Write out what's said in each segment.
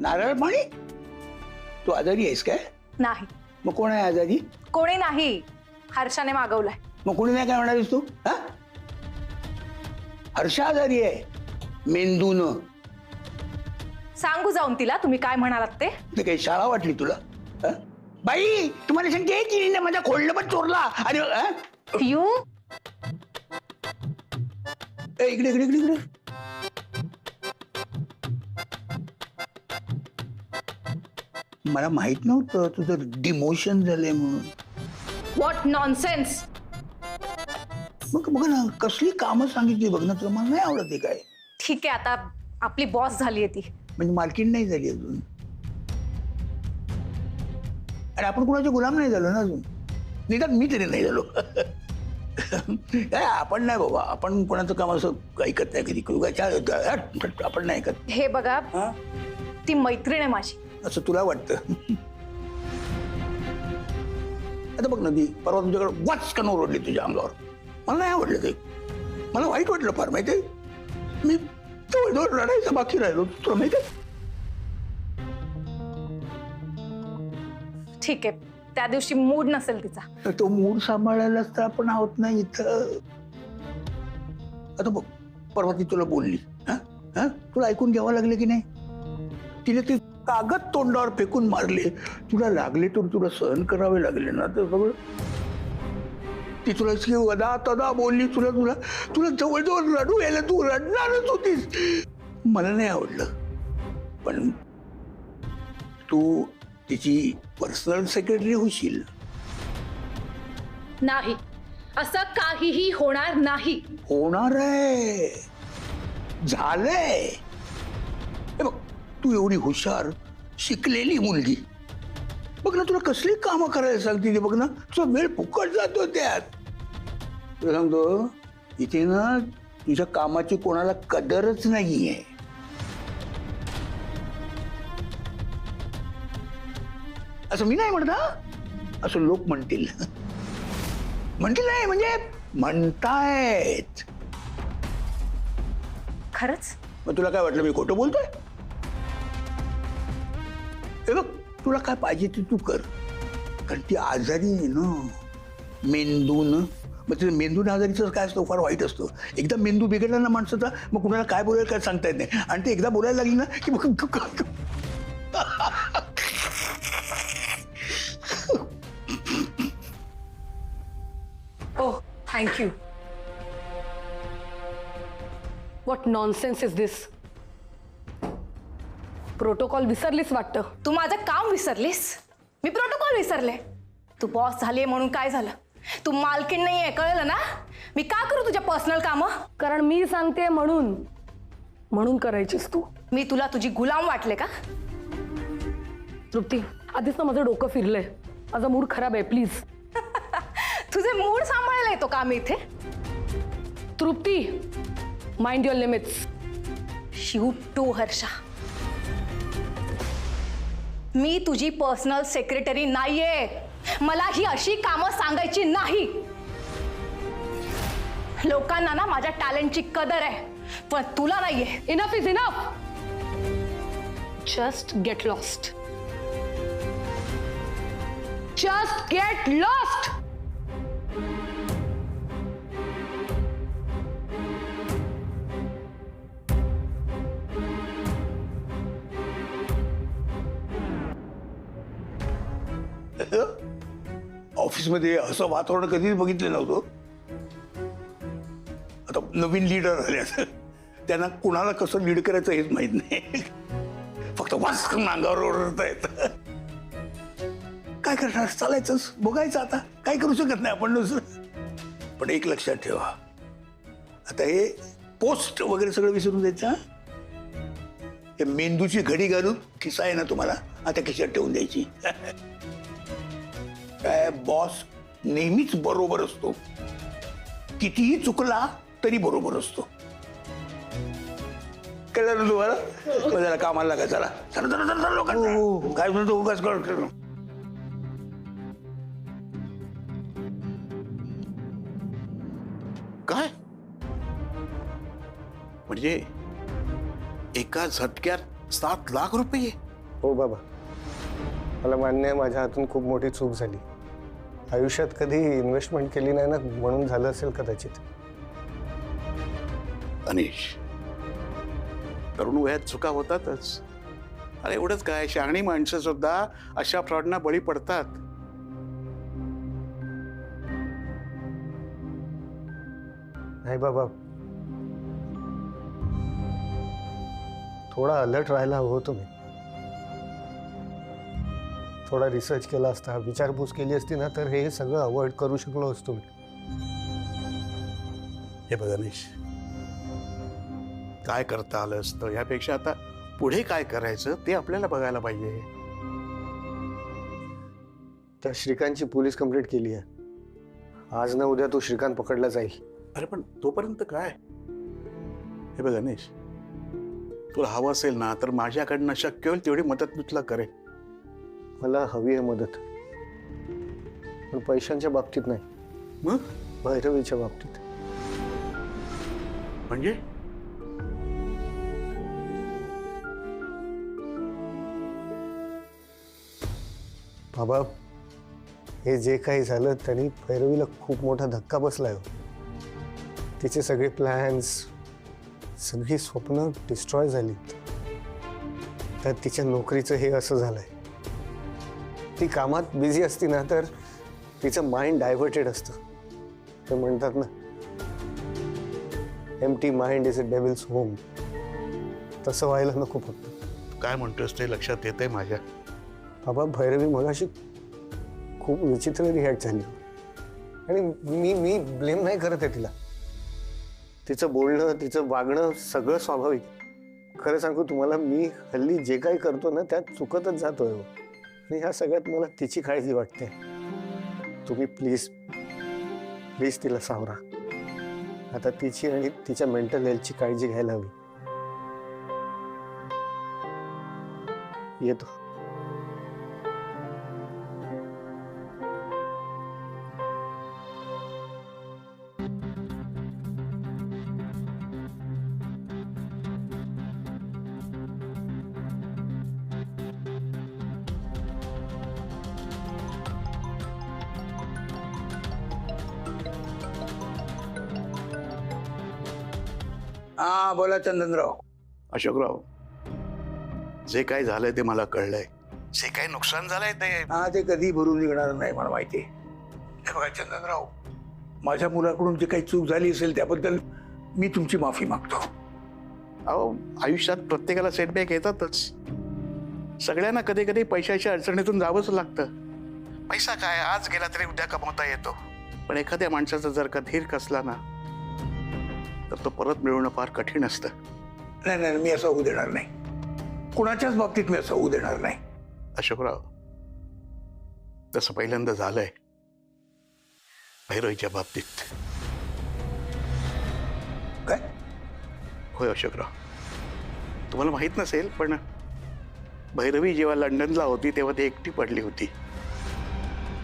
नारळ पाणी? तू आजारी आहेस काय? नाही, मग कोण आहे आजारी? कोणी नाही, हर्षाने मागवलाय. मग कोणी नाही काय म्हणालीस तू? हा, हर्ष आजारी आहे मेंदून. सांगू जाऊन तिला तुम्ही काय म्हणालात ते. ते काही शाळा वाटली तुला? हा? बाई तुम्हाला सांगते तिने माझा खोडलं पण चोरला. आणि हा? पियू, ए, इकडे इकडे इकडे इकडे. मला माहित नव्हतं तुझं डिमोशन झालंय म्हणून. What nonsense. मग बघ ना कसली कामं सांगितली बघ ना तुला. मला नाही आवडत आहे काय. ठीक आहे, आता आपली बॉस झालीये ती. म्हणजे मालकीण नाही झाली अजून. आणि आपण कोणाचे गुलाम नाही झालो ना अजून. निदान मी तरी नाही झालो. काय आपण नाही बाबा, आपण कोणाचं काम असं ऐकत नाही कधी. आपण नाही ऐकत. हे बघा, हा? ती मैत्रीण आहे माझी. असं तुला वाटतं? आता बघ ना ती परवा तुमच्याकडे वाचकन ओरडली तुझ्या अंगावर. मला नाही आवडलं ते. मला वाईट वाटलं फार. माहितीये मी जवळजवळ रडायचं बाकी राहिलो. तुला माहितीये? ठीक आहे, त्या दिवशी मूड नसेल तिचा. तर तो मूड सांभाळायलाच तर आपण आहोत ना इथं. आता बघ परवा ती तुला बोलली. हा हा तुला ऐकून घ्यावं लागलं की नाही? तिने ते कागद तोंडावर फेकून मारले. तुला लागले तर तुला सहन करावे लागले ना. तर सगळं ती तुला इतकी वदा तदा बोलली. तुला तुला तुला जवळजवळ रडू यायला. तू रडणारच होतीस. मला नाही आवडलं. पण तू तिची पर्सनल सेक्रेटरी होशील. नाही, असं काहीही होणार नाही. होणार आहे. झालंय. हे बघ तू एवढी हुशार शिकलेली मुलगी. बघ ना तुला कसली कामं करायला सांगते. बघ ना तुझा वेळ फुकट जातो त्यात. तुला सांगतो इथे ना तुझ्या कामाची कोणाला कदरच नाहीये. असं मी नाही म्हणत हा. असं लोक म्हणतील. म्हणतील नाही म्हणजे म्हणतायत. खरंच? मग तुला काय वाटलं मी खोटं बोलतोय? हे बघ तुला काय पाहिजे ते तू कर. कारण ती आजारी आहे ना मेंदून. मग तिथे मेंदून आजारीचं काय असतं फार वाईट असतं. एकदा मेंदू बिघडला ना माणसाचा मग कुणाला काय बोलायला काय सांगता येत नाही. आणि ते एकदा बोलायला लागली ना की मग Oh, thank you. What nonsense is this? Protocol विसरलीस वाटतं. तू माझं काम विसरलीस? मी प्रोटोकॉल विसरले? तू बॉस झालीये म्हणून काय झालं? तू मालकीण नाहीये कळलं ना? मी का करू तुझ्या पर्सनल कामं? कारण मी सांगते म्हणून करायचीस तू. मी तुला तुझी गुलाम वाटले का? तृप्ती, आधीच ना माझं डोकं फिरलंय. माझा मूड खराब आहे. प्लीज. तुझे मूड सांभाळायला येतो का मी इथे? Trupti, mind your limits. Shoot to Harsha. मी तुझी पर्सनल सेक्रेटरी नाहीये. मला ही अशी कामं सांगायची नाही. लोकांना ना माझ्या टॅलेंटची कदर आहे पण तुला नाहीये. Enough is enough. Just get lost. Just get lost. ऑफिसमध्ये असं वातावरण कधीच बघितलं नव्हतं. आता नवीन लीडर आले त्यांना कुणाला कसं लीड करायचं हेच माहित नाही. फक्त वास करून अंगावर ओरडत आहेत. काय करणार? चालायचंच बघायचं. आता काय करू शकत नाही आपण दुसरं. पण एक लक्षात ठेवा आता हे पोस्ट वगैरे सगळं विसरून द्यायचं. हे मेंदूची घडी घालून खिसा आहे ना तुम्हाला आता खिशात ठेवून द्यायची. काय बॉस नेहमीच बरोबर असतो. कितीही चुकला तरी बरोबर असतो. कळलं ना तुम्हाला? जरा कामाला लागा. चला चला चला चला लोकांना काय म्हणतो उगाच कळ. काय म्हणजे एका झटक्यात 7 लाख रुपये? हो बाबा, मला मान्य आहे माझ्या हातून खूप मोठी चूक झाली. आयुष्यात कधी इन्व्हेस्टमेंट केली नाही ना, म्हणून झालं असेल कदाचित. अनिश, तरुण वयात चुका होतातच. अरे एवढंच काय, शहाणी माणसं सुद्धा अशा फ्रॉडना बळी पडतात. नाही बाबा, थोडा अलर्ट राहायला हवं तुम्ही. थोडा रिसर्च केला असता, विचारपूस केली असती ना, तर हे सगळं अवॉइड करू शकलो असतो मी. हे बघ अनिश, काय करता आलं असतं यापेक्षा आता पुढे काय करायचं ते आपल्याला बघायला पाहिजे. त्या श्रीकांतची पोलीस कंप्लेंट केली आहे. आज ना उद्या तो श्रीकांत पकडला जाईल. अरे पण तोपर्यंत काय? हे बघ अनिश, तुला हवं असेल ना तर माझ्याकडनं शक्य होईल तेवढी मदत मी तुला करेन. मला हवी आहे मदत, पण पैशांच्या बाबतीत नाही, मग भैरवीच्या बाबतीत. म्हणजे बाबा, हे जे काही झालं त्यांनी भैरवीला खूप मोठा धक्का बसलाय हो. तिचे सगळे प्लॅन्स, सगळी स्वप्न डिस्ट्रॉय झाली. त्यात तिच्या नोकरीचं हे असं झालंय. ती कामात बिझी असती ना तर तिचं माइंड डायव्हर्टेड असतं. ते म्हणतात ना, empty mind is a devil's home. तसं व्हायला नको फक्त. काय म्हणतोस ते लक्षात येतंय माझ्या. बाबा, भैरवी मगाशी खूप विचित्र रिॲक्ट झाली आणि मी ब्लेम नाही करत आहे तिला. तिचं बोलणं, तिचं वागणं सगळं स्वाभाविक. खरं सांगू तुम्हाला, मी हल्ली जे काही करतो ना त्यात चुकतच जातोय हो. आणि ह्या सगळ्यात मला तिची काळजी वाटते. तुम्ही प्लीज प्लीज तिला सावरा. आता तिची आणि तिच्या मेंटल हेल्थची काळजी घ्यायला हवी. येतो. हा बोला चंदनराव. अशोकराव, जे काय झालंय ते मला कळलंय. जे काही नुकसान झालंय ते कधी भरून निघणार नाही, मला माहिती आहे. हे बघा चंदनराव, माझ्या मुलाकडून जे काही चूक झाली असेल त्याबद्दल मी तुमची माफी मागतो. अहो, आयुष्यात प्रत्येकाला सेटबॅक येतातच. सगळ्यांना कधी कधी पैशाच्या अडचणीतून जावंच लागतं. पैसा काय आज गेला तरी उद्या कमवता येतो, पण एखाद्या माणसाचा जर का धीर कसला ना तर तो परत मिळवणं फार कठीण असतं. नाही नाही, मी असं होऊ देणार नाही. कुणाच्याच बाबतीत मी असं होऊ देणार नाही. अशोकराव, तसं पहिल्यांदा झालंय भैरवीच्या बाबतीत. काय? होय अशोकराव, तुम्हाला माहित नसेल पण भैरवी जेव्हा लंडनला होती तेव्हा ती एकटी पडली होती.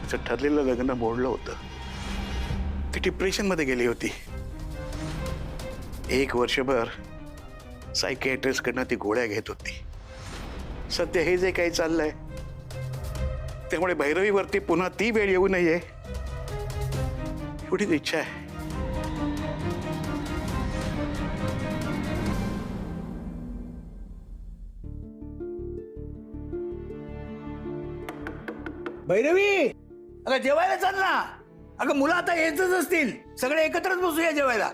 तिचं ठरलेलं लग्न मोडलं होतं. ती डिप्रेशनमध्ये गेली होती. 1 वर्षभर सायकियाट्रिस्टकडनं ती गोळ्या घेत होती. सध्या हे जे काही चाललंय त्यामुळे भैरवीवरती पुन्हा ती वेळ येऊ नये एवढीच इच्छा आहे. भैरवी, अगं जेवायला चाल ना. अगं मुलं आता येतच असतील, सगळे एकत्रच बसूया जेवायला.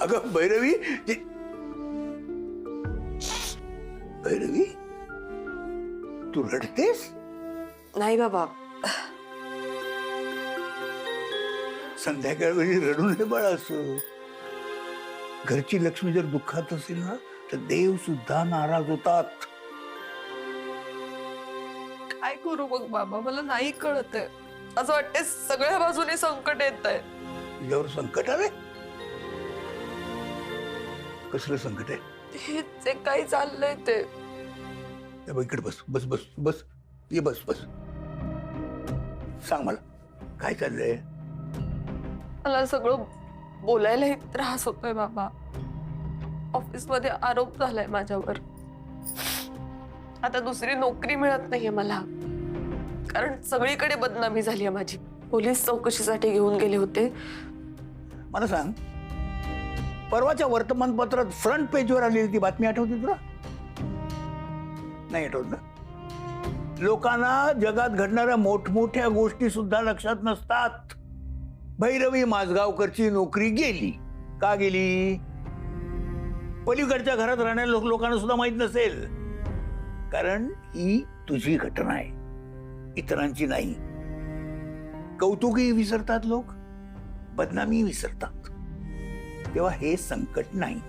अगं भैरवी, भैरवी तू रडतेस? नाही बाबा, संध्याकाळ वेळी रडू नये बाळा. असं घरची लक्ष्मी जर दुःखात असेल ना तर देव सुद्धा नाराज होतात. काय करू मग बाबा, मला नाही कळत आहे. असं वाटतंय सगळ्या बाजूने संकट येत आहे. तुझ्यावर संकट आलंय? कसलं संकट आहे? हे जे काही चाललंय ते. इकडे बस बस बस बस, ये बस बस. सांग मला काय चाललंय. मला सगळं बोलायलाही त्रास होतोय बाबा. ऑफिसमध्ये आरोप झालाय माझ्यावर. आता दुसरी नोकरी मिळत नाहीये मला, कारण सगळीकडे बदनामी झाली आहे माझी. पोलीस चौकशीसाठी घेऊन गेले होते. मला सांग, परवाच्या वर्तमानपत्रात फ्रंट पेजवर आलेली ती बातमी आठवते तुला? नाही आठवत ना? लोकांना जगात घडणाऱ्या मोठमोठ्या गोष्टी सुद्धा लक्षात नसतात. भैरवी माझगावकरची नोकरी गेली. का गेली? पलीकडच्या घरात राहणाऱ्या लोकांना सुद्धा माहित नसेल, कारण ही तुझी घटना आहे, इतरांची नाही. कौतुकही विसरतात लोक, बदनामी विसरतात. तेव्हा हे संकट नाही.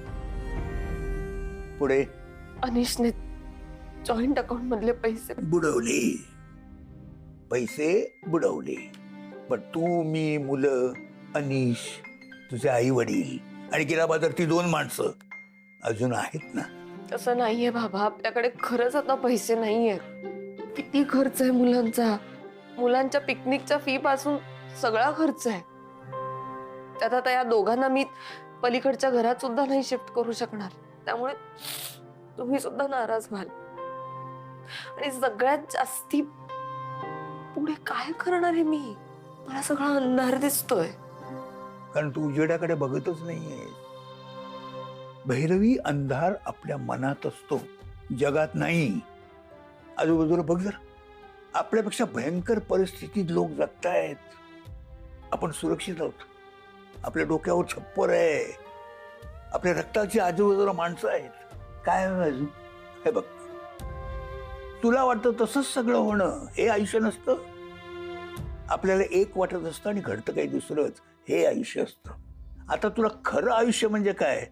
पुढे अनिशने जॉईंट अकाउंट मधले पैसे बुडवले. पैसे बुडवले. पण तू, मी, मुलं, अनिश, तुझे आई वडील आणि गिराबाजार ती 2 माणसं अजून आहेत ना? तसं नाहीये बाबा. आपल्याकडे खरंच आता पैसे नाहीये. किती खर्च आहे मुलांचा. मुलांच्या पिकनिकच्या फी पासून सगळा खर्च आहे. त्यात आता या दोघांना मी पलीकडच्या घरात सुद्धा नाही शिफ्ट करू शकणार. त्यामुळे तुम्ही सुद्धा नाराज व्हाल. आणि सगळ्यात जास्ती पुढे काय करणार आहे मी? मला सगळा अंधार दिसतोय. कारण तू उजेडाकडे बघतच नाहीये. भैरवी, अंधार आपल्या मनात असतो, जगात नाही. आजूबाजूला बघ जर, आपल्यापेक्षा भयंकर परिस्थितीत लोक जगतायत. आपण सुरक्षित आहोत. आपल्या डोक्यावर छप्पर आहे. आपल्या रक्ताची आजूबाजूला माणसं आहेत. काय आहे अजून? हे बघ, तुला वाटतं तसंच सगळं होणं हे आयुष्य नसतं. आपल्याला एक वाटत असतं आणि घडतं काही दुसरंच. हे आयुष्य असतं. आता तुला खरं आयुष्य म्हणजे काय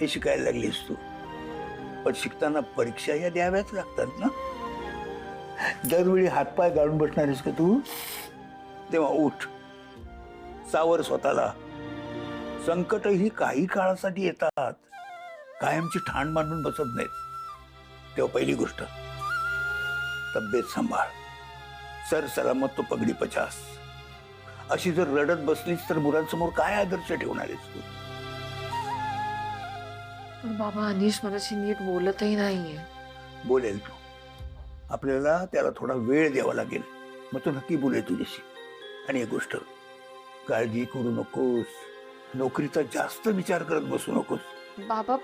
हे शिकायला लागलीस तू. पण शिकताना परीक्षा या द्याव्याच लागतात ना. दरवेळी हातपाय गाळून बसणारीस का तू? तेव्हा उठ, सावर स्वतःला. संकट ही काही काळासाठी येतात, कायमची ठाण मांडून बसत नाहीत. तेव्हा पहिली गोष्ट, तब्येत सांभाळ. सर सलामत तो पगडी 50. अशी जर रडत बसलीस तर मुलांसमोर काय आदर्श ठेवणार आहेस तू? पण बाबा, अनिश माझ्याशी नीट बोलतही नाहीये. बोलेल तू. आपल्याला त्याला थोडा वेळ द्यावा लागेल, मग तो नक्की बोलेल तुझ्याशी. आणि एक गोष्ट, काळजी करू नकोस. नोकरीचा जास्त विचार करत बसू नकोस. बाबा,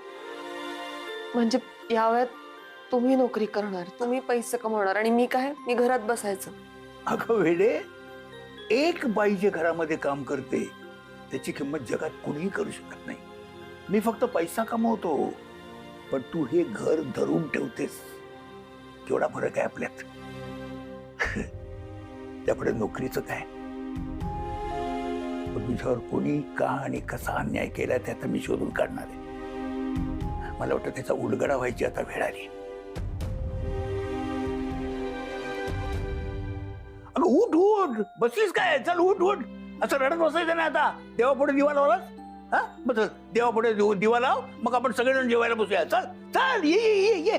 म्हणजे या वयात तुम्ही नोकरी करणार, तुम्ही पैसे कमवणार आणि मी काय? मी घरात बसायचं. अगं वेडे, एक बाई जे घरामध्ये काम करते त्याची किंमत जगात कुणीही करू शकत नाही. मी फक्त पैसा कमवतो, पण तू हे घर धरून ठेवतेस. केवढा फरक आहे आपल्यात. त्यापुढे नोकरीचं काय? पण तुझ्यावर कोणी का आणि कसा अन्याय केला ते आता मी शोधून काढणार आहे. मला वाटतं त्याचा उलगडा व्हायची आता वेळ आली. अगं उठ उठ, बसलीस काय? चल उठ उठ. असं रडत बसायचं नाही आता. देवापुढे दिवा लावलास? हा, बस देवापुढे दिवा लाव, मग आपण सगळेजण जेवायला बसूया. चल चल, ये ये ये.